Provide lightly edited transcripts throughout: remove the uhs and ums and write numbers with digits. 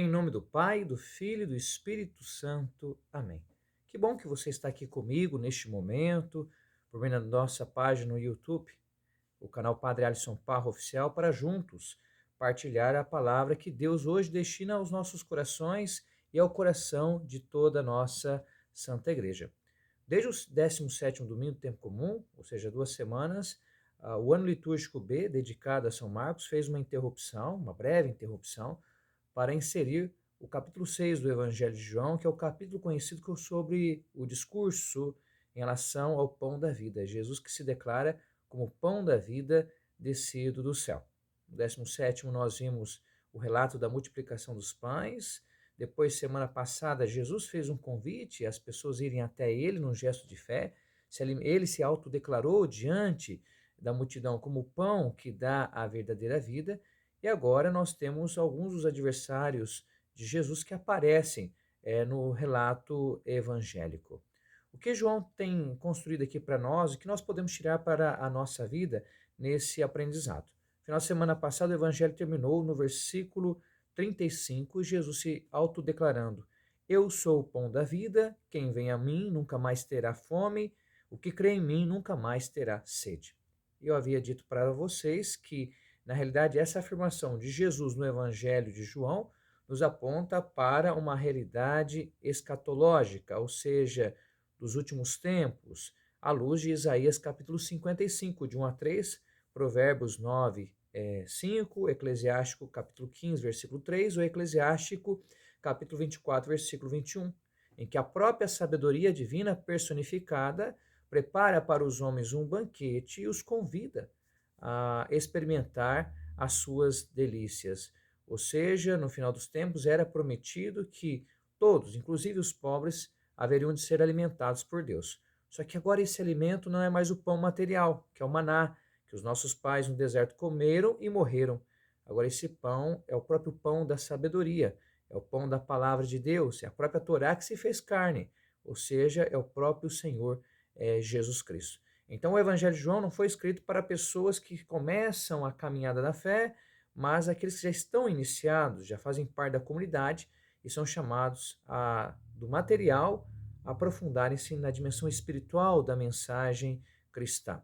Em nome do Pai, do Filho e do Espírito Santo. Amém. Que bom que você está aqui comigo neste momento, por meio da nossa página no YouTube, o canal Padre Alisson Parra Oficial, para juntos partilhar a palavra que Deus hoje destina aos nossos corações e ao coração de toda a nossa Santa Igreja. Desde o 17º domingo do tempo comum, ou seja, 2 semanas, o ano litúrgico B, dedicado a São Marcos, fez uma interrupção, uma breve interrupção, para inserir o capítulo 6 do Evangelho de João, que é o capítulo conhecido sobre o discurso em relação ao pão da vida. Jesus que se declara como pão da vida descido do céu. No 17º nós vimos o relato da multiplicação dos pães. Depois, semana passada, Jesus fez um convite às pessoas irem até ele num gesto de fé. Ele se autodeclarou diante da multidão como o pão que dá a verdadeira vida. E agora nós temos alguns dos adversários de Jesus que aparecem no relato evangélico. O que João tem construído aqui para nós, o que nós podemos tirar para a nossa vida nesse aprendizado? Final de semana passada, o evangelho terminou no versículo 35, Jesus se autodeclarando: Eu sou o pão da vida, quem vem a mim nunca mais terá fome, o que crê em mim nunca mais terá sede. Eu havia dito para vocês que, na realidade, essa afirmação de Jesus no evangelho de João nos aponta para uma realidade escatológica, ou seja, dos últimos tempos, à luz de Isaías capítulo 55, de 1 a 3, Provérbios 9, 5, Eclesiástico capítulo 15, versículo 3, ou Eclesiástico capítulo 24, versículo 21, em que a própria sabedoria divina personificada prepara para os homens um banquete e os convida a experimentar as suas delícias. Ou seja, no final dos tempos era prometido que todos, inclusive os pobres, haveriam de ser alimentados por Deus. Só que agora esse alimento não é mais o pão material, que é o maná, que os nossos pais no deserto comeram e morreram. Agora esse pão é o próprio pão da sabedoria, é o pão da palavra de Deus, é a própria Torá que se fez carne, ou seja, é o próprio Senhor Jesus Cristo. Então o Evangelho de João não foi escrito para pessoas que começam a caminhada da fé, mas aqueles que já estão iniciados, já fazem parte da comunidade e são chamados do material a aprofundarem-se na dimensão espiritual da mensagem cristã.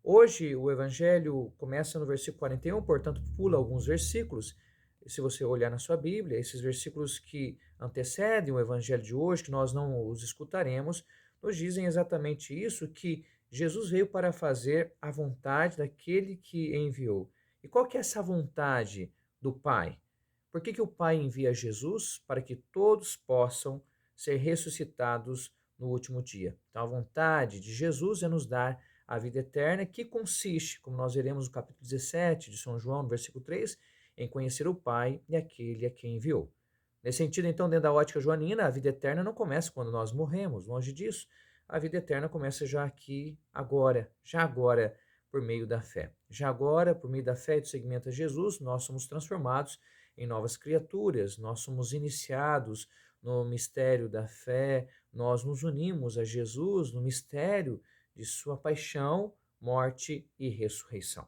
Hoje o Evangelho começa no versículo 41, portanto pula alguns versículos. Se você olhar na sua Bíblia, esses versículos que antecedem o Evangelho de hoje, que nós não os escutaremos, nos dizem exatamente isso, que Jesus veio para fazer a vontade daquele que enviou. E qual que é essa vontade do Pai? Por que o Pai envia Jesus? Para que todos possam ser ressuscitados no último dia. Então a vontade de Jesus é nos dar a vida eterna, que consiste, como nós veremos no capítulo 17 de São João, no versículo 3, em conhecer o Pai e aquele a quem enviou. Nesse sentido, então, dentro da ótica joanina, a vida eterna não começa quando nós morremos, longe disso. A vida eterna começa já aqui, agora, já agora, por meio da fé. Já agora, por meio da fé e do seguimento a Jesus, nós somos transformados em novas criaturas, nós somos iniciados no mistério da fé, nós nos unimos a Jesus no mistério de sua paixão, morte e ressurreição.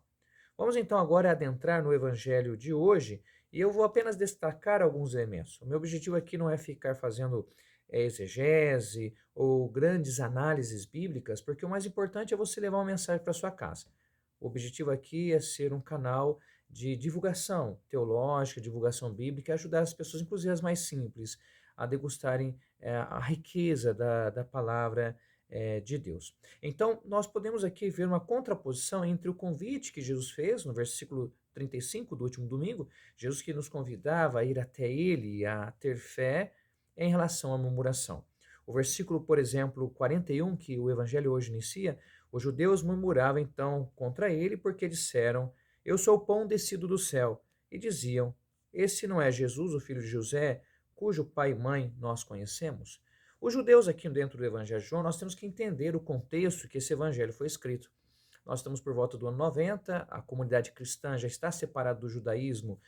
Vamos então agora adentrar no evangelho de hoje e eu vou apenas destacar alguns elementos. O meu objetivo aqui não é ficar fazendo exegese ou grandes análises bíblicas, porque o mais importante é você levar uma mensagem para sua casa. O objetivo aqui é ser um canal de divulgação teológica, divulgação bíblica, e ajudar as pessoas, inclusive as mais simples, a degustarem a riqueza da palavra de Deus. Então, nós podemos aqui ver uma contraposição entre o convite que Jesus fez, no versículo 35 do último domingo, Jesus que nos convidava a ir até ele e a ter fé em relação à murmuração. O versículo, por exemplo, 41, que o evangelho hoje inicia, os judeus murmuravam então contra ele porque disseram: Eu sou o pão descido do céu. E diziam: Esse não é Jesus, o filho de José, cujo pai e mãe nós conhecemos? Os judeus aqui dentro do Evangelho de João, nós temos que entender o contexto que esse evangelho foi escrito. Nós estamos por volta do ano 90, a comunidade cristã já está separada do judaísmo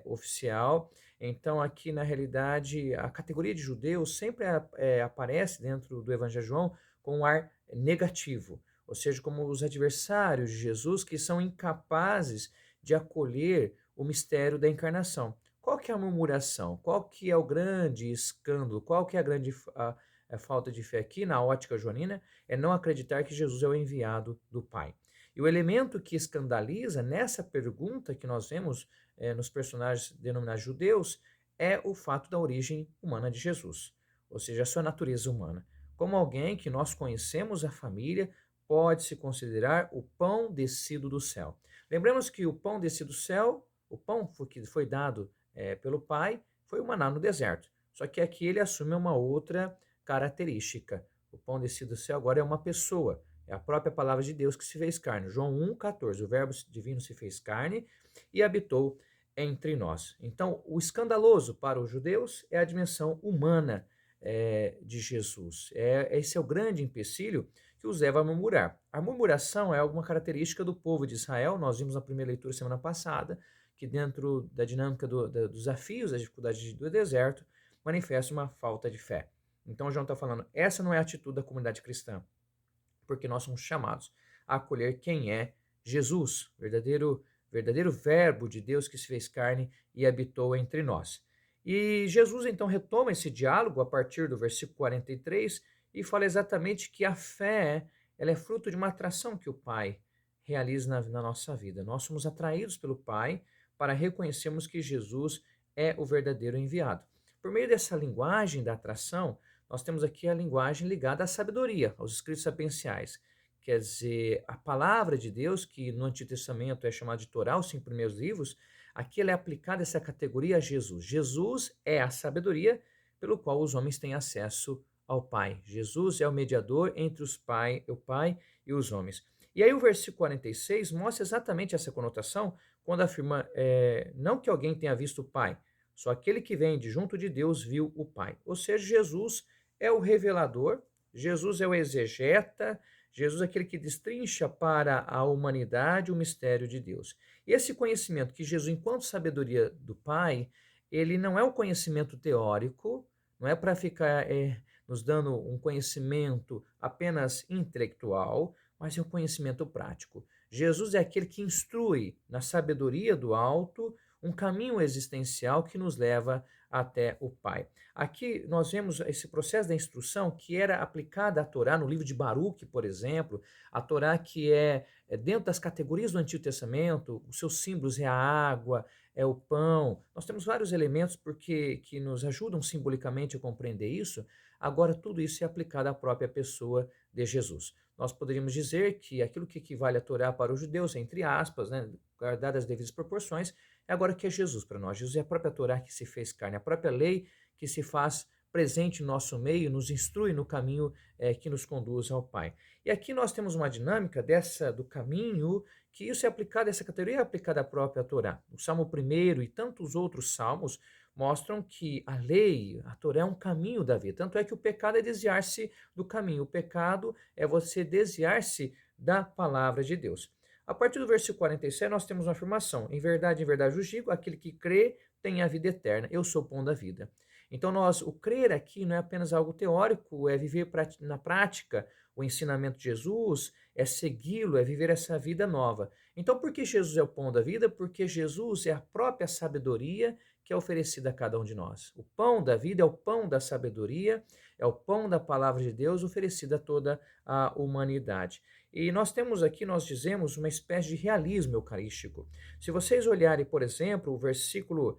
oficial, então aqui na realidade a categoria de judeus sempre aparece dentro do Evangelho de João com um ar negativo, ou seja, como os adversários de Jesus que são incapazes de acolher o mistério da encarnação. Qual que é a murmuração? Qual que é o grande escândalo? Qual que é a grande a falta de fé aqui na ótica joanina? É não acreditar que Jesus é o enviado do Pai. E o elemento que escandaliza nessa pergunta que nós vemos nos personagens denominados judeus é o fato da origem humana de Jesus, ou seja, a sua natureza humana. Como alguém que nós conhecemos a família, pode se considerar o pão descido do céu. Lembramos que o pão descido do céu, o pão que foi dado pelo Pai, foi o maná no deserto. Só que aqui ele assume uma outra característica. O pão descido do céu agora é uma pessoa, é a própria palavra de Deus que se fez carne. João 1,14. O verbo divino se fez carne e habitou entre nós. Então, o escandaloso para os judeus é a dimensão humana de Jesus. Esse é o grande empecilho que os leva a murmurar. A murmuração é alguma característica do povo de Israel. Nós vimos na primeira leitura semana passada que dentro da dinâmica dos desafios, das dificuldades do deserto, manifesta uma falta de fé. Então, João está falando, essa não é a atitude da comunidade cristã, porque nós somos chamados a acolher quem é Jesus, verdadeiro verbo de Deus que se fez carne e habitou entre nós. E Jesus então retoma esse diálogo a partir do versículo 43 e fala exatamente que a fé ela é fruto de uma atração que o Pai realiza na nossa vida. Nós somos atraídos pelo Pai para reconhecermos que Jesus é o verdadeiro enviado. Por meio dessa linguagem da atração, nós temos aqui a linguagem ligada à sabedoria, aos escritos sapienciais. Quer dizer, a palavra de Deus, que no Antigo Testamento é chamada de Torá, os 5 primeiros livros, aqui ela é aplicada essa categoria a Jesus. Jesus é a sabedoria pelo qual os homens têm acesso ao Pai. Jesus é o mediador entre o Pai e os homens. E aí o versículo 46 mostra exatamente essa conotação quando afirma não que alguém tenha visto o Pai, só aquele que vem de junto de Deus viu o Pai. Ou seja, Jesus é o revelador, Jesus é o exegeta, Jesus é aquele que destrincha para a humanidade o mistério de Deus. E esse conhecimento que Jesus, enquanto sabedoria do Pai, ele não é um conhecimento teórico, não é para ficar nos dando um conhecimento apenas intelectual, mas é um conhecimento prático. Jesus é aquele que instrui na sabedoria do alto um caminho existencial que nos leva até o Pai. Aqui nós vemos esse processo da instrução que era aplicada à Torá no livro de Baruque, por exemplo, a Torá que é dentro das categorias do Antigo Testamento, os seus símbolos é a água, é o pão. Nós temos vários elementos que nos ajudam simbolicamente a compreender isso. Agora, tudo isso é aplicado à própria pessoa de Jesus. Nós poderíamos dizer que aquilo que equivale à Torá para os judeus, entre aspas, né, guardadas as devidas proporções, é agora que é Jesus para nós. Jesus é a própria Torá que se fez carne, a própria lei que se faz presente em nosso meio, nos instrui no caminho que nos conduz ao Pai. E aqui nós temos uma dinâmica do caminho, que isso é aplicado, essa categoria é aplicada à própria Torá. O Salmo 1 e tantos outros salmos mostram que a lei, a Torá é um caminho da vida. Tanto é que o pecado é desviar-se do caminho. O pecado é você desviar-se da palavra de Deus. A partir do versículo 47, nós temos uma afirmação. Em verdade, vos digo, aquele que crê tem a vida eterna. Eu sou o pão da vida. Então, o crer aqui não é apenas algo teórico, é viver na prática o ensinamento de Jesus, é segui-lo, é viver essa vida nova. Então, por que Jesus é o pão da vida? Porque Jesus é a própria sabedoria que é oferecida a cada um de nós. O pão da vida é o pão da sabedoria, é o pão da palavra de Deus oferecida a toda a humanidade. E nós temos aqui, nós dizemos, uma espécie de realismo eucarístico. Se vocês olharem, por exemplo, os versículos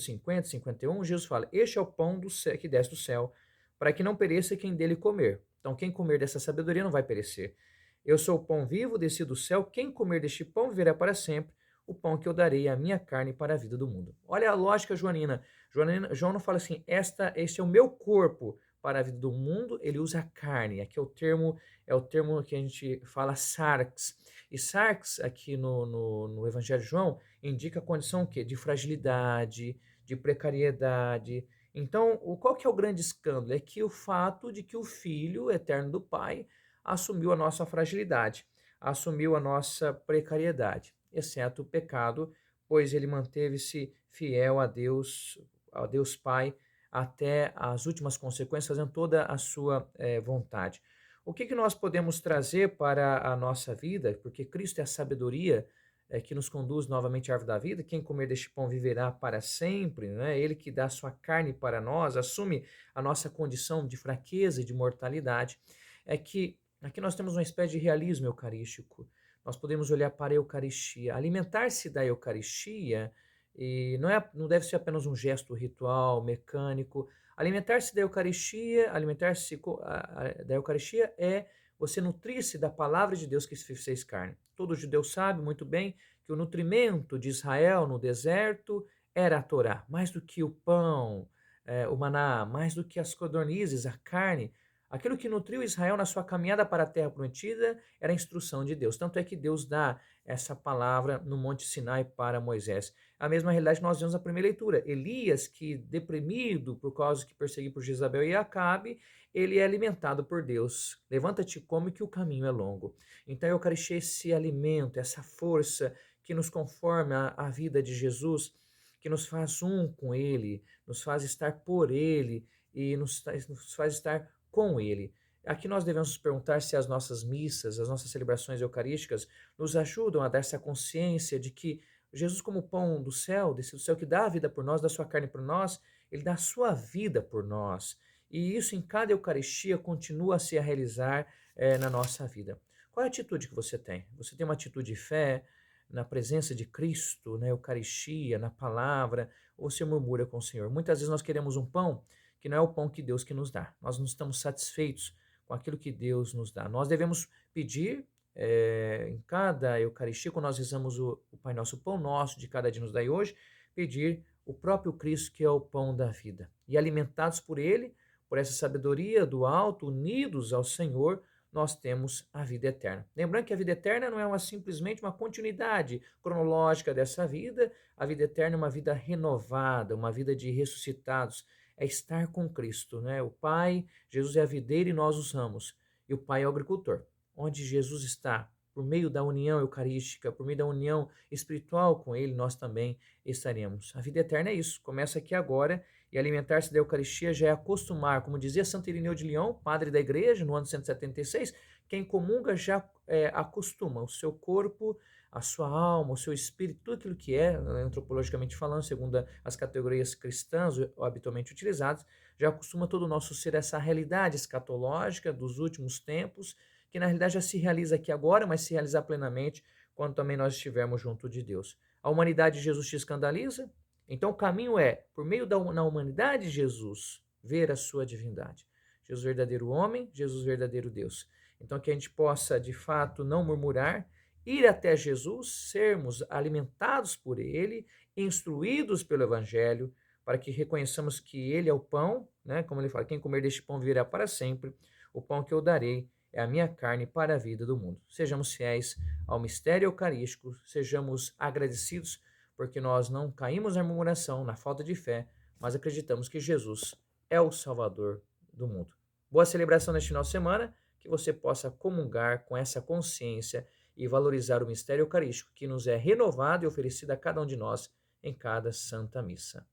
50 e 51, Jesus fala, este é o pão que desce do céu, para que não pereça quem dele comer. Então, quem comer dessa sabedoria não vai perecer. Eu sou o pão vivo, desci do céu, quem comer deste pão viverá para sempre, o pão que eu darei é a minha carne para a vida do mundo. Olha a lógica joanina. João não fala assim, este é o meu corpo para a vida do mundo, ele usa a carne. Aqui é o termo que a gente fala sarx. E sarx, aqui no Evangelho de João, indica a condição o quê? De fragilidade, de precariedade. Então, qual que é o grande escândalo? É que o fato de que o Filho eterno do Pai assumiu a nossa fragilidade, assumiu a nossa precariedade, exceto o pecado, pois ele manteve-se fiel a Deus Pai, até as últimas consequências, fazendo toda a sua vontade. O que nós podemos trazer para a nossa vida? Porque Cristo é a sabedoria que nos conduz novamente à árvore da vida. Quem comer deste pão viverá para sempre, né? Ele que dá a sua carne para nós, assume a nossa condição de fraqueza e de mortalidade. É que aqui nós temos uma espécie de realismo eucarístico. Nós podemos olhar para a Eucaristia. Alimentar-se da Eucaristia e não deve ser apenas um gesto ritual, mecânico. Alimentar-se da Eucaristia, da Eucaristia é você nutrir-se da palavra de Deus que se fez carne. Todo judeu sabe muito bem que o nutrimento de Israel no deserto era a Torá, mais do que o pão, o maná, mais do que as codornizes, a carne. Aquilo que nutriu Israel na sua caminhada para a terra prometida era a instrução de Deus. Tanto é que Deus dá essa palavra no Monte Sinai para Moisés. A mesma realidade nós vemos na primeira leitura. Elias, que deprimido por causa que perseguiu por Jezabel e Acabe, ele é alimentado por Deus. Levanta-te e come que o caminho é longo. Então a Eucaristia é esse alimento, essa força que nos conforma à vida de Jesus, que nos faz um com Ele, nos faz estar por Ele e nos faz estar com Ele. Aqui nós devemos nos perguntar se as nossas missas, as nossas celebrações eucarísticas nos ajudam a dar essa consciência de que Jesus, como pão do céu, desse do céu que dá a vida por nós, dá sua carne por nós, ele dá a sua vida por nós. E isso em cada Eucaristia continua a se realizar na nossa vida. Qual é a atitude que você tem? Você tem uma atitude de fé na presença de Cristo, na Eucaristia, na palavra, ou você murmura com o Senhor? Muitas vezes nós queremos um pão que não é o pão que Deus que nos dá. Nós não estamos satisfeitos com aquilo que Deus nos dá. Nós devemos pedir em cada Eucaristia, quando nós rezamos o Pai Nosso, o pão nosso de cada dia nos dai hoje, pedir o próprio Cristo que é o pão da vida. E alimentados por Ele, por essa sabedoria do alto, unidos ao Senhor, nós temos a vida eterna. Lembrando que a vida eterna não é simplesmente uma continuidade cronológica dessa vida, a vida eterna é uma vida renovada, uma vida de ressuscitados, é estar com Cristo, né? O Pai, Jesus é a videira e nós os ramos, e o Pai é o agricultor. Onde Jesus está, por meio da união eucarística, por meio da união espiritual com Ele, nós também estaremos. A vida eterna é isso, começa aqui agora, e alimentar-se da Eucaristia já é acostumar, como dizia Santo Irineu de Lyon, padre da igreja, no ano 176, quem comunga já acostuma o seu corpo, a sua alma, o seu espírito, tudo aquilo que é, antropologicamente falando, segundo as categorias cristãs habitualmente utilizadas, já acostuma todo o nosso ser a essa realidade escatológica dos últimos tempos, que na realidade já se realiza aqui agora, mas se realizar plenamente quando também nós estivermos junto de Deus. A humanidade de Jesus te escandaliza? Então o caminho é, por meio na humanidade de Jesus, ver a sua divindade. Jesus verdadeiro homem, Jesus verdadeiro Deus. Então que a gente possa, de fato, não murmurar, ir até Jesus, sermos alimentados por Ele, instruídos pelo Evangelho, para que reconheçamos que Ele é o pão, né? Como ele fala, quem comer deste pão viverá para sempre, o pão que eu darei é a minha carne para a vida do mundo. Sejamos fiéis ao mistério eucarístico, sejamos agradecidos, porque nós não caímos na murmuração, na falta de fé, mas acreditamos que Jesus é o Salvador do mundo. Boa celebração neste final de semana, que você possa comungar com essa consciência e valorizar o mistério eucarístico que nos é renovado e oferecido a cada um de nós em cada Santa Missa.